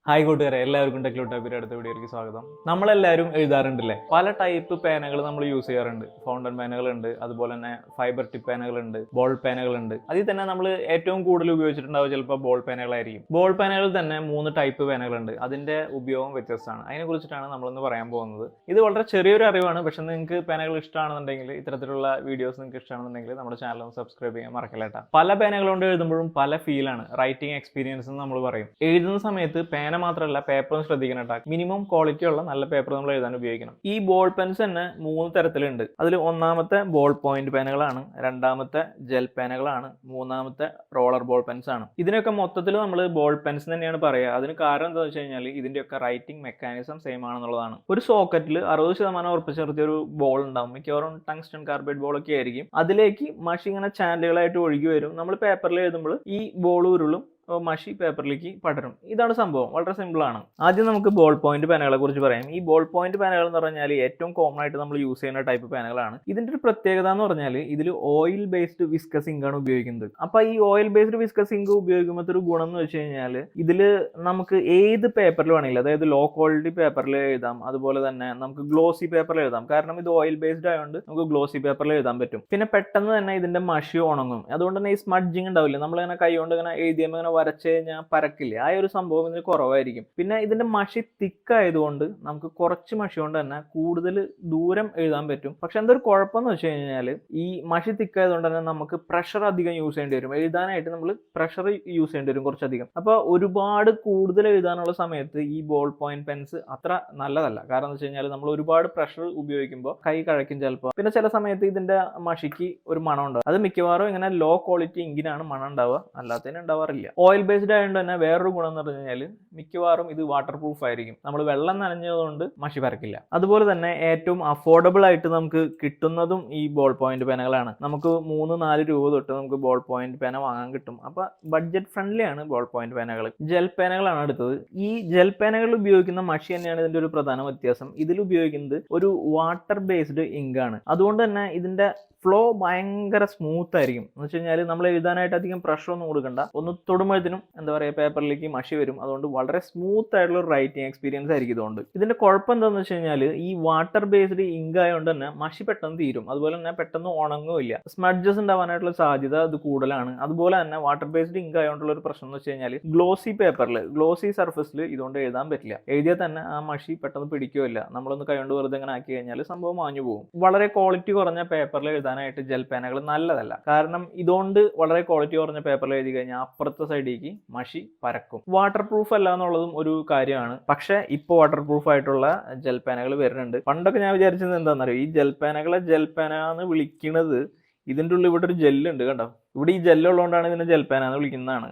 Hi കൂട്ടുകാരെ, എല്ലാവർക്കും ടെക്ലോട്ടോപ്പിയുടെ അടുത്ത വീഡിയോയിലേക്ക് സ്വാഗതം. നമ്മളെല്ലാവരും എഴുതാറുണ്ടല്ലേ, പല ടൈപ്പ് പേനകൾ നമ്മൾ യൂസ് ചെയ്യാറുണ്ട്. ഫൗണ്ടൻ പേനകളുണ്ട്, അതുപോലെ തന്നെ ഫൈബർ ടിപ്പ് പേനകളുണ്ട്, ബോൾ പേനകളുണ്ട്. അതിൽ തന്നെ നമ്മൾ ഏറ്റവും കൂടുതൽ ഉപയോഗിച്ചിട്ടുണ്ടാവുക ചിലപ്പോൾ ബോൾ പേനകളായിരിക്കും. ബോൾ പേനകളിൽ തന്നെ 3 ടൈപ്പ് പേനകളുണ്ട്. അതിന്റെ ഉപയോഗം വ്യത്യസ്തമാണ്. അതിനെക്കുറിച്ചിട്ടാണ് നമ്മളൊന്ന് പറയാൻ പോകുന്നത്. ഇത് വളരെ ചെറിയൊരു അറിവാണ്, പക്ഷെ നിങ്ങൾക്ക് പേനകൾ ഇഷ്ടമാണെന്നുണ്ടെങ്കിൽ, ഇത്തരത്തിലുള്ള വീഡിയോസ് നിങ്ങൾക്ക് ഇഷ്ടമാണെന്നുണ്ടെങ്കിൽ നമ്മുടെ ചാനൽ ഒന്ന് സബ്സ്ക്രൈബ് ചെയ്യാൻ മറക്കല്ലേട്ടാ. പല പേനകൾ കൊണ്ട് എഴുതുമ്പോഴും പല ഫീലാണ്, റൈറ്റിംഗ് എക്സ്പീരിയൻസ് എന്ന് നമ്മൾ പറയും. എഴുതുന്ന സമയത്ത് പേന മാത്രമല്ല പേപ്പറും ശ്രദ്ധിക്കണം കേട്ടോ. മിനിമം ക്വാളിറ്റി ഉള്ള നല്ല പേപ്പർ നമ്മൾ എഴുതാൻ ഉപയോഗിക്കണം. ഈ ബോൾ പെൻസ് തന്നെ 3 തരത്തിലുണ്ട്. അതിൽ ഒന്നാമത്തെ ബോൾ പോയിന്റ് പേനകളാണ്, രണ്ടാമത്തെ ജെൽ പേനകളാണ്, മൂന്നാമത്തെ റോളർ ബോൾ പെൻസ് ആണ്. ഇതിനൊക്കെ മൊത്തത്തിൽ നമ്മൾ ബോൾ പെൻസ് തന്നെയാണ് പറയുക. അതിന് കാരണം എന്താണെന്ന് വെച്ച് കഴിഞ്ഞാൽ ഇതിന്റെയൊക്കെ റൈറ്റിംഗ് മെക്കാനിസം സെയിം ആണെന്നുള്ളതാണ്. ഒരു സോക്കറ്റിൽ 60% ഉറപ്പിച്ച് നിർത്തിയ ഒരു ബോൾ ഉണ്ടാവും, മിക്കവാറും ടങ്സ്റ്റൺ കാർബൈഡ് ബോൾ ഒക്കെ ആയിരിക്കും. അതിലേക്ക് മഷി ഇങ്ങനെ ചാനലുകളായിട്ട് ഒഴുകി വരും. നമ്മൾ പേപ്പറിൽ എഴുതുമ്പോൾ ഈ ബോൾ ഉരുളും, മഷി പേപ്പറിലേക്ക് പടരും. ഇതാണ് സംഭവം, വളരെ സിമ്പിൾ ആണ്. ആദ്യം നമുക്ക് ബോൾ പോയിന്റ് പേനകളെ കുറിച്ച് പറയാം. ഈ ബോൾ പോയിന്റ് പേനകൾ എന്ന് പറഞ്ഞാൽ ഏറ്റവും കോമൺ ആയിട്ട് നമ്മൾ യൂസ് ചെയ്യുന്ന ടൈപ്പ് പേനകളാണ്. ഇതിന്റെ ഒരു പ്രത്യേകത എന്ന് പറഞ്ഞാൽ ഇതിൽ ഓയിൽ ബേസ്ഡ് വിസ്കസ് ഇങ്ക് ആണ് ഉപയോഗിക്കുന്നത്. അപ്പൊ ഈ ഓയിൽ ബേസ്ഡ് വിസ്കസ് ഇങ്ക് ഉപയോഗിക്കുമ്പോൾ ഒരു ഗുണം എന്ന് വെച്ച് കഴിഞ്ഞാൽ ഇതിൽ നമുക്ക് ഏത് പേപ്പറിൽ വേണമെങ്കിലും, അതായത് ലോ ക്വാളിറ്റി പേപ്പറിൽ എഴുതാം, അതുപോലെ തന്നെ നമുക്ക് ഗ്ലോസി പേപ്പറിൽ എഴുതാം. കാരണം ഇത് ഓയിൽ ബേസ്ഡ് ആയതുകൊണ്ട് നമുക്ക് ഗ്ലോസി പേപ്പറിൽ എഴുതാൻ പറ്റും. പിന്നെ പെട്ടെന്ന് തന്നെ ഇതിന്റെ മഷി ഉണങ്ങും. അതുകൊണ്ട് തന്നെ ഈ സ്മഡ്ജിങ് ഉണ്ടാവില്ല, നമ്മളിങ്ങനെ കൈ കൊണ്ട് ഇങ്ങനെ എഴുതിയുമ്പോൾ ഇങ്ങനെ വരച്ച് കഴിഞ്ഞാൽ പരക്കില്ല, ആ ഒരു സംഭവം ഇതിന് കുറവായിരിക്കും. പിന്നെ ഇതിന്റെ മഷി തിക്കായതുകൊണ്ട് നമുക്ക് കുറച്ച് മഷി കൊണ്ട് തന്നെ കൂടുതൽ ദൂരം എഴുതാൻ പറ്റും. പക്ഷെ എന്തൊരു കുഴപ്പമെന്ന് വെച്ച് കഴിഞ്ഞാൽ ഈ മഷി തിക്കായതുകൊണ്ട് തന്നെ നമുക്ക് പ്രഷർ അധികം യൂസ് ചെയ്യേണ്ടി വരും. എഴുതാനായിട്ട് നമ്മൾ പ്രഷർ യൂസ് ചെയ്യേണ്ടി വരും കുറച്ചധികം. അപ്പോൾ ഒരുപാട് കൂടുതൽ എഴുതാനുള്ള സമയത്ത് ഈ ബോൾ പോയിന്റ് പെൻസ് അത്ര നല്ലതല്ല. കാരണം എന്ന് വെച്ച് കഴിഞ്ഞാൽ നമ്മൾ ഒരുപാട് പ്രഷർ ഉപയോഗിക്കുമ്പോൾ കൈ കഴക്കും ചിലപ്പോൾ. പിന്നെ ചില സമയത്ത് ഇതിന്റെ മഷിക്ക് ഒരു മണം ഉണ്ടാവും. അത് മിക്കവാറും ഇങ്ങനെ ലോ ക്വാളിറ്റി ഇങ്കിനാണ് മണം ഉണ്ടാവുക, അല്ലാത്തതിന് ഉണ്ടാവാറില്ല. ഓയിൽ ബേസ്ഡ് ആയതുകൊണ്ട് തന്നെ വേറൊരു ഗുണം എന്ന് പറഞ്ഞു കഴിഞ്ഞാൽ മിക്കവാറും ഇത് വാട്ടർ പ്രൂഫ് ആയിരിക്കും. നമ്മൾ വെള്ളം നനഞ്ഞതുകൊണ്ട് മഷി പരക്കില്ല. അതുപോലെ തന്നെ ഏറ്റവും അഫോർഡബിൾ ആയിട്ട് നമുക്ക് കിട്ടുന്നതും ഈ ബോൾ പോയിന്റ് പേനകളാണ്. നമുക്ക് 3-4 രൂപ തൊട്ട് നമുക്ക് ബോൾ പോയിന്റ് പേന വാങ്ങാൻ കിട്ടും. അപ്പൊ ബഡ്ജറ്റ് ഫ്രണ്ട്ലി ആണ് ബോൾ പോയിന്റ് പേനകൾ. ജെൽ പേനകളാണ് അടുത്തത്. ഈ ജെൽ പേനകളിൽ ഉപയോഗിക്കുന്ന മഷി തന്നെയാണ് ഇതിന്റെ ഒരു പ്രധാന വ്യത്യാസം. ഇതിൽ ഉപയോഗിക്കുന്നത് ഒരു വാട്ടർ ബേസ്ഡ് ഇങ്ക് ആണ്. അതുകൊണ്ട് തന്നെ ഇതിന്റെ ഫ്ലോ ഭയങ്കര സ്മൂത്ത് ആയിരിക്കും. എന്ന് വെച്ച് കഴിഞ്ഞാൽ നമ്മൾ എഴുതാനായിട്ട് അധികം പ്രഷർ ഒന്നും കൊടുക്കണ്ട. ഒന്ന് തൊടുമ്പോഴത്തേനും എന്താ പറയുക, പേപ്പറിലേക്ക് മഷി വരും. അതുകൊണ്ട് വളരെ സ്മൂത്ത് ആയിട്ടുള്ള ഒരു റൈറ്റിംഗ് എക്സ്പീരിയൻസ് ആയിരിക്കും ഇതുകൊണ്ട്. ഇതിന്റെ കുഴപ്പം എന്താണെന്ന് വെച്ച് കഴിഞ്ഞാൽ ഈ വാട്ടർ ബേസ്ഡ് ഇങ്ക് ആയതുകൊണ്ട് തന്നെ മഷി പെട്ടെന്ന് തീരും. അതുപോലെ തന്നെ പെട്ടെന്ന് ഉണങ്ങുമില്ല. സ്മഡ്ജസ് ഉണ്ടാവാനായിട്ടുള്ള സാധ്യത അത് കൂടുതലാണ്. അതുപോലെ തന്നെ വാട്ടർ ബേസ്ഡ് ഇങ്ക് ആയതുകൊണ്ടുള്ള ഒരു പ്രശ്നം എന്ന് വെച്ച് കഴിഞ്ഞാൽ ഗ്ലോസി പേപ്പറിൽ, ഗ്ലോസി സർഫസിൽ ഇതുകൊണ്ട് എഴുതാൻ പറ്റില്ല. എഴുതിയാൽ തന്നെ ആ മഷി പെട്ടെന്ന് പിടിക്കുകയില്ല. നമ്മളൊന്ന് കൈകൊണ്ട് വെറുതെ ഇങ്ങനെ ആക്കി കഴിഞ്ഞാൽ സംഭവം മാഞ്ഞു പോകും. വളരെ ക്വാളിറ്റി കുറഞ്ഞ പേപ്പറിൽ എഴുതാനായിട്ട് ജെൽ പേനകൾ നല്ലതല്ല. കാരണം ഇതുകൊണ്ട് വളരെ ക്വാളിറ്റി കുറഞ്ഞ പേപ്പറിൽ എഴുതി കഴിഞ്ഞാൽ അപ്പുറത്തെ സൈഡിലേക്ക് മഷി പരക്കും. വാട്ടർ പ്രൂഫ് അല്ല എന്നുള്ളതും ഒരു കാര്യമാണ്. പക്ഷെ ഇപ്പോൾ വാട്ടർ പ്രൂഫ് ആയിട്ടുള്ള ജെൽ പേനകൾ വരുന്നുണ്ട്. പണ്ടൊക്കെ ഞാൻ വിചാരിച്ചത് എന്താണെന്നറിയോ, ഈ ജെൽ പേനകളെ ജെൽ പേന എന്ന് വിളിക്കുന്നത് ഇതിൻ്റെ ഉള്ളിൽ ഇവിടെ ഒരു ജെല്ലുണ്ട് കണ്ടോ. ഇവിടെ ഈ ജെല്ലുള്ളതുകൊണ്ടാണ് ഇതിനെ ജെൽ പേന എന്ന് വിളിക്കുന്നതാണ്.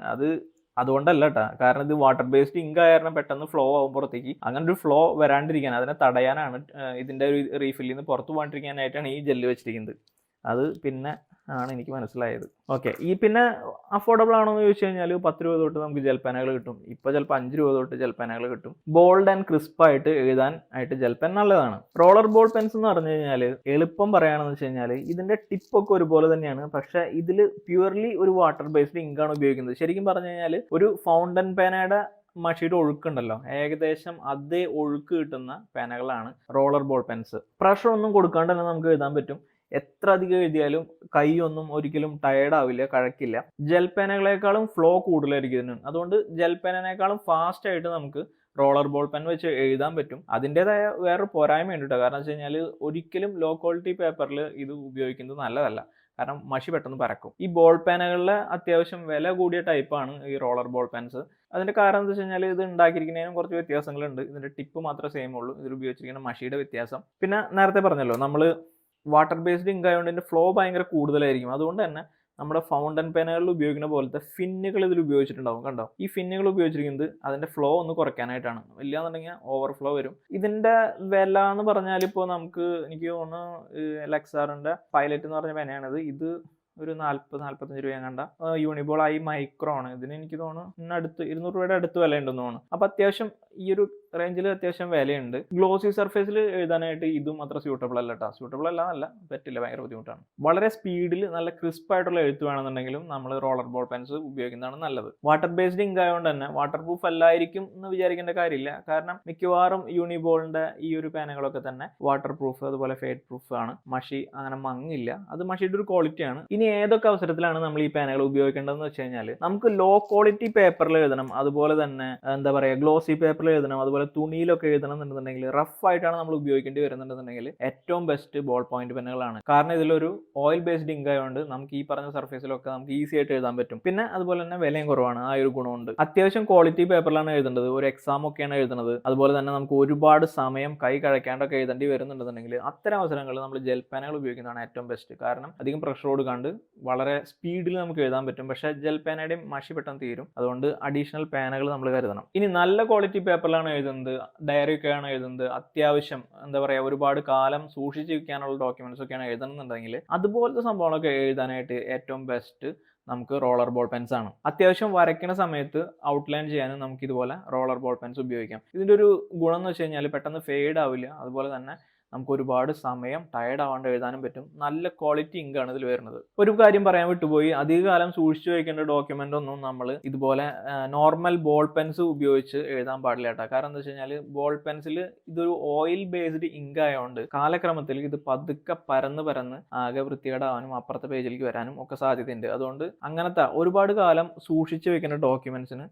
അതുകൊണ്ടല്ല കേട്ടോ. കാരണം ഇത് വാട്ടർ ബേസ്ഡ് ഇങ്ക് ആയ കാരണം പെട്ടെന്ന് ഫ്ലോ ആവും പുറത്തേക്ക്. അങ്ങനെ ഒരു ഫ്ലോ വരാണ്ടിരിക്കാൻ, അതിനെ തടയാനാണ്, ഇതിന്റെ ഒരു റീഫില്ലിൽ നിന്ന് പുറത്ത് പോകാണ്ടിരിക്കാനായിട്ടാണ് ഈ ജെല്ല് വെച്ചിരിക്കുന്നത്. അത് പിന്നെ ആണ് എനിക്ക് മനസ്സിലായത്. ഓക്കെ, ഈ പിന്നെ അഫോർഡബിൾ ആണോ എന്ന് ചോദിച്ചു കഴിഞ്ഞാൽ 10 രൂപ തൊട്ട് നമുക്ക് ജെൽ പേനകൾ കിട്ടും. ഇപ്പോൾ ചിലപ്പോൾ 5 രൂപ തൊട്ട് ജെൽ പേനകൾ കിട്ടും. ബോൾഡ് ആൻഡ് ക്രിസ്പ് ആയിട്ട് എഴുതാൻ ആയിട്ട് ജെൽ പെൻ നല്ലതാണ്. റോളർ ബോൾ പെൻസ് എന്ന് പറഞ്ഞു കഴിഞ്ഞാൽ എളുപ്പം പറയുകയാണെന്ന് വെച്ച് കഴിഞ്ഞാൽ ഇതിന്റെ ടിപ്പൊക്കെ ഒരുപോലെ തന്നെയാണ്. പക്ഷെ ഇതിൽ പ്യുവർലി ഒരു വാട്ടർ ബേസ്ഡ് ഇങ്കാണ് ഉപയോഗിക്കുന്നത്. ശരിക്കും പറഞ്ഞു കഴിഞ്ഞാൽ ഒരു ഫൗണ്ടൻ പേനയുടെ മഷിയുടെ ഒഴുക്കുണ്ടല്ലോ, ഏകദേശം അതേ ഒഴുക്ക് കിട്ടുന്ന പേനകളാണ് റോളർ ബോൾ പെൻസ്. പ്രഷർ ഒന്നും കൊടുക്കാണ്ട് തന്നെ നമുക്ക് എഴുതാൻ പറ്റും. എത്ര അധികം എഴുതിയാലും കൈയൊന്നും ഒരിക്കലും ടയർഡ് ആവില്ല, കഴക്കില്ല. ജെൽ പേനകളെക്കാളും ഫ്ലോ കൂടുതലായിരിക്കും ഇതിന്. അതുകൊണ്ട് ജെൽ പേനേക്കാളും ഫാസ്റ്റ് ആയിട്ട് നമുക്ക് റോളർ ബോൾ പെൻ വെച്ച് എഴുതാൻ പറ്റും. അതിൻ്റെതായ വേറൊരു പോരായ്മ ഉണ്ട്. കാരണം വെച്ച് കഴിഞ്ഞാൽ ഒരിക്കലും ലോ ക്വാളിറ്റി പേപ്പറിൽ ഇത് ഉപയോഗിക്കുന്നത് നല്ലതല്ല. കാരണം മഷി പെട്ടെന്ന് പരക്കും. ഈ ബോൾ പേനകളിലെ അത്യാവശ്യം വില കൂടിയ ടൈപ്പാണ് ഈ റോളർ ബോൾ പെൻസ്. അതിന്റെ കാരണം എന്താ വെച്ച് കഴിഞ്ഞാൽ ഇത് ഉണ്ടാക്കിയിരിക്കുന്നതിനും കുറച്ച് വ്യത്യാസങ്ങളുണ്ട്. ഇതിന്റെ ടിപ്പ് മാത്രമേ സെയിം ഉള്ളൂ, ഇതിൽ ഉപയോഗിച്ചിരിക്കുന്ന മഷിയുടെ വ്യത്യാസം. പിന്നെ നേരത്തെ പറഞ്ഞല്ലോ, നമ്മൾ വാട്ടർ ബേസ്ഡ് ഇങ്ക് ആയതുകൊണ്ട് ഇതിന്റെ ഫ്ലോ ഭയങ്കര കൂടുതലായിരിക്കും. അതുകൊണ്ട് തന്നെ നമ്മുടെ ഫൗണ്ടൻ പേനകളിൽ ഉപയോഗിക്കുന്ന പോലത്തെ ഫിന്നുകൾ ഇതിൽ ഉപയോഗിച്ചിട്ടുണ്ടാവും കണ്ടോ. ഈ ഫിന്നുകൾ ഉപയോഗിച്ചിരിക്കുന്നത് അതിന്റെ ഫ്ലോ ഒന്ന് കുറയ്ക്കാനായിട്ടാണ്. ഇല്ലാന്നുണ്ടെങ്കിൽ ഓവർഫ്ലോ വരും. ഇതിന്റെ വില എന്ന് പറഞ്ഞാൽ ഇപ്പോൾ എനിക്ക് തോന്നുന്നു ലെക്സാറിന്റെ പൈലറ്റ് എന്ന് പറഞ്ഞ പേനയാണിത്. ഇത് ഒരു 40-45 രൂപ കണ്ട യൂണിബോൾ ആയി മൈക്രോ ആണ്. ഇതിന് എനിക്ക് തോന്നുന്നു അടുത്ത് 200 രൂപയുടെ അടുത്ത് വില ഉണ്ടെന്ന് തോന്നുന്നു. അപ്പൊ അത്യാവശ്യം ഈ ഒരു റേഞ്ചിൽ അത്യാവശ്യം വിലയുണ്ട്. ഗ്ലോസി സർഫേസിൽ എഴുതാനായിട്ട് ഇതും അത്ര സ്യൂട്ടബിൾ അല്ല കേട്ടോ. സ്യൂട്ടബിൾ അല്ല എന്നല്ല, പറ്റില്ല, ഭയങ്കര ബുദ്ധിമുട്ടാണ്. വളരെ സ്പീഡിൽ നല്ല ക്രിസ്പ് ആയിട്ടുള്ള എഴുത്ത് വേണമെന്നുണ്ടെങ്കിലും നമ്മൾ റോളർ ബോൾ പെൻസ് ഉപയോഗിക്കുന്നതാണ് നല്ലത്. വാട്ടർ ബേസ്ഡ് ഇങ്ക് ആയതുകൊണ്ട് തന്നെ വാട്ടർ പ്രൂഫ് അല്ലായിരിക്കും എന്ന് വിചാരിക്കേണ്ട കാര്യമില്ല. കാരണം മിക്കവാറും യൂണിബോളിന്റെ ഈ ഒരു പേനകളൊക്കെ തന്നെ വാട്ടർ പ്രൂഫ്, അതുപോലെ ഫേഡ് പ്രൂഫ് ആണ്. മഷി അങ്ങനെ മങ്ങില്ല, അത് മഷിയുടെ ഒരു ക്വാളിറ്റിയാണ്. ഇനി ഏതൊക്കെ അവസരത്തിലാണ് നമ്മൾ ഈ പേനകൾ ഉപയോഗിക്കേണ്ടതെന്ന് വെച്ച് കഴിഞ്ഞാൽ, നമുക്ക് ലോ ക്വാളിറ്റി പേപ്പറിൽ എഴുതണം, അതുപോലെ തന്നെ എന്താ പറയുക ഗ്ലോസി പേപ്പറിൽ എഴുതണം, അതുപോലെ തുണിയിലൊക്കെ എഴുതണം എന്നുണ്ടെങ്കിൽ, റഫ് ആയിട്ടാണ് നമ്മൾ ഉപയോഗിക്കേണ്ടി വരുന്നുണ്ടെന്നുണ്ടെങ്കിൽ ഏറ്റവും ബെസ്റ്റ് ബോൾ പോയിന്റ് പെന്നുകളാണ്. കാരണം ഇതിലൊരു ഓയിൽ ബേസ്ഡ് ഇങ്ക് ആയതുകൊണ്ട് നമുക്ക് ഈ പറഞ്ഞ സർഫേസിലൊക്കെ നമുക്ക് ഈസി ആയിട്ട് എഴുതാൻ പറ്റും. പിന്നെ അതുപോലെ തന്നെ വിലയും കുറവാണ്, ആ ഒരു ഗുണമുണ്ട്. അത്യാവശ്യം ക്വാളിറ്റി പേപ്പറിലാണ് എഴുതേണ്ടത്, ഒരു എക്സാം ഒക്കെയാണ് എഴുതുന്നത്, അതുപോലെ തന്നെ നമുക്ക് ഒരുപാട് സമയം കൈ കഴക്കാണ്ടൊക്കെ എഴുതേണ്ടി വരുന്നുണ്ടെന്നുണ്ടെങ്കിൽ അത്തരം അവസരങ്ങളിൽ നമ്മൾ ജെൽ പേനകൾ ഉപയോഗിക്കുന്നതാണ് ഏറ്റവും ബെസ്റ്റ്. കാരണം അധികം പ്രഷർ കൊടുക്കാണ്ട് വളരെ സ്പീഡിൽ നമുക്ക് എഴുതാൻ പറ്റും. പക്ഷേ ജെൽ പേനയുടെയും മഷി പെട്ടെന്ന് തീരും, അതുകൊണ്ട് അഡീഷണൽ പേനകൾ നമ്മൾ കരുതണം. ഇനി നല്ല ക്വാളിറ്റി പേപ്പറിലാണ് എഴുതുന്നത്, ഡയറി ഒക്കെയാണ് എഴുതുന്നത്, അത്യാവശ്യം എന്താ പറയുക ഒരുപാട് കാലം സൂക്ഷിച്ച് വയ്ക്കാനുള്ള ഡോക്യുമെന്റ്സ് ഒക്കെയാണ് എഴുതണമെന്നുണ്ടെങ്കിൽ അതുപോലത്തെ സംഭവങ്ങളൊക്കെ എഴുതാനായിട്ട് ഏറ്റവും ബെസ്റ്റ് നമുക്ക് റോളർ ബോൾ പെൻസ് ആണ്. അത്യാവശ്യം വരയ്ക്കുന്ന സമയത്ത് ഔട്ട്ലൈൻ ചെയ്യാനും നമുക്ക് ഇതുപോലെ റോളർ ബോൾ പെൻസ് ഉപയോഗിക്കാം. ഇതിൻ്റെ ഒരു ഗുണം എന്ന് വെച്ച് കഴിഞ്ഞാൽ പെട്ടെന്ന് ഫെയ്ഡ് ആവില്ല, അതുപോലെ തന്നെ നമുക്ക് ഒരുപാട് സമയം ടയർഡ് ആവാണ്ട് എഴുതാനും പറ്റും. നല്ല ക്വാളിറ്റി ഇങ്കാണ് ഇതിൽ വരുന്നത്. ഒരു കാര്യം പറയാൻ വിട്ടുപോയി, അധികകാലം സൂക്ഷിച്ചു വയ്ക്കേണ്ട ഡോക്യുമെന്റ് ഒന്നും നമ്മൾ ഇതുപോലെ നോർമൽ ബോൾ പെൻസ് ഉപയോഗിച്ച് എഴുതാൻ പാടില്ല കേട്ടോ. കാരണം എന്താ വെച്ച് കഴിഞ്ഞാൽ ബോൾ പെൻസിൽ ഇതൊരു ഓയിൽ ബേസ്ഡ് ഇങ്ക് ആയതുകൊണ്ട് കാലക്രമത്തിൽ ഇത് പതുക്കെ പരന്ന് ആകെ വൃത്തികേടാവാനും അപ്പുറത്തെ പേജിലേക്ക് വരാനും ഒക്കെ സാധ്യതയുണ്ട്. അതുകൊണ്ട് അങ്ങനത്തെ ഒരുപാട് കാലം സൂക്ഷിച്ചു വെക്കേണ്ട ഡോക്യുമെന്റ്സിന്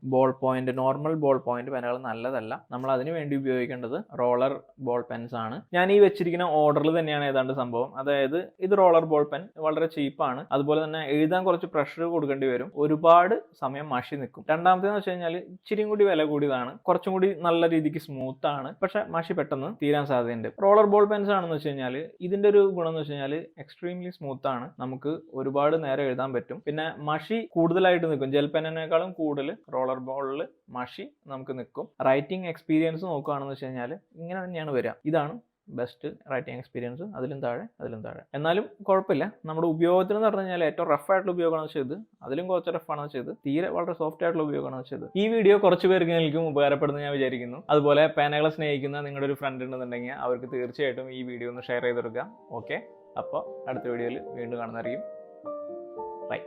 നോർമൽ ബോൾ പോയിന്റ് പെനുകൾ നല്ലതല്ല. നമ്മൾ അതിനു വേണ്ടി ഉപയോഗിക്കേണ്ടത് റോളർ ബോൾ പെൻസ് ആണ്. ഞാൻ ഈ വെച്ചിരിക്കുന്ന ഓർഡറിൽ തന്നെയാണ് ഏതാണ്ട് സംഭവം. അതായത് ഇത് റോളർ ബോൾ പെൻ വളരെ ചീപ്പാണ്, അതുപോലെ തന്നെ എഴുതാൻ കുറച്ച് പ്രഷർ കൊടുക്കേണ്ടി വരും, ഒരുപാട് സമയം മഷി നിൽക്കും. രണ്ടാമത്തേന്ന് വെച്ച് കഴിഞ്ഞാൽ ഇച്ചിരി കൂടി വില കൂടിയതാണ്, കുറച്ചും കൂടി നല്ല രീതിക്ക് സ്മൂത്ത് ആണ്, പക്ഷെ മഷി പെട്ടെന്ന് തീരാൻ സാധ്യതയുണ്ട്. റോളർ ബോൾ പെൻസ് ആണെന്ന് വെച്ച് കഴിഞ്ഞാൽ ഇതിന്റെ ഒരു ഗുണം എന്ന് വെച്ച് കഴിഞ്ഞാൽ എക്സ്ട്രീംലി സ്മൂത്ത് ആണ്, നമുക്ക് ഒരുപാട് നേരം എഴുതാൻ പറ്റും. പിന്നെ മഷി കൂടുതലായിട്ട് നിൽക്കും, ജെൽ പെന്നിനേക്കാളും കൂടുതൽ റോളർ ബോളിൽ മഷി നമുക്ക് നിൽക്കും. റൈറ്റിംഗ് എക്സ്പീരിയൻസ് നോക്കുകയാണെന്ന് വെച്ച് കഴിഞ്ഞാൽ ഇങ്ങനെ തന്നെയാണ് വരിക. ഇതാണ് ബെസ്റ്റ് റൈറ്റിംഗ് എക്സ്പീരിയൻസ്, അതിലും താഴെ. എന്നാലും കുഴപ്പമില്ല. നമ്മുടെ ഉപയോഗത്തിന് എന്ന് പറഞ്ഞു കഴിഞ്ഞാൽ ഏറ്റവും റഫ് ആയിട്ടുള്ള ഉപയോഗമാണ് ചെയ്ത്, അതിലും കുറച്ച് റഫാണ് ചെയ്ത്, തീരെ വളരെ സോഫ്റ്റ് ആയിട്ടുള്ള ഉപയോഗമാണ് ചെയ്ത്. ഈ വീഡിയോ കുറച്ച് പേർക്ക് എനിക്കും ഉപകാരപ്പെടുന്ന ഞാൻ വിചാരിക്കുന്നു. അതുപോലെ പേനകളെ സ്നേഹിക്കുന്ന നിങ്ങളുടെ ഒരു ഫ്രണ്ട് ഉണ്ടെന്നുണ്ടെങ്കിൽ അവർക്ക് തീർച്ചയായിട്ടും ഈ വീഡിയോ ഒന്ന് ഷെയർ ചെയ്ത് കൊടുക്കാം. ഓക്കെ, അപ്പോൾ അടുത്ത വീഡിയോയിൽ വീണ്ടും കാണുന്നതായിരിക്കും. ബൈ.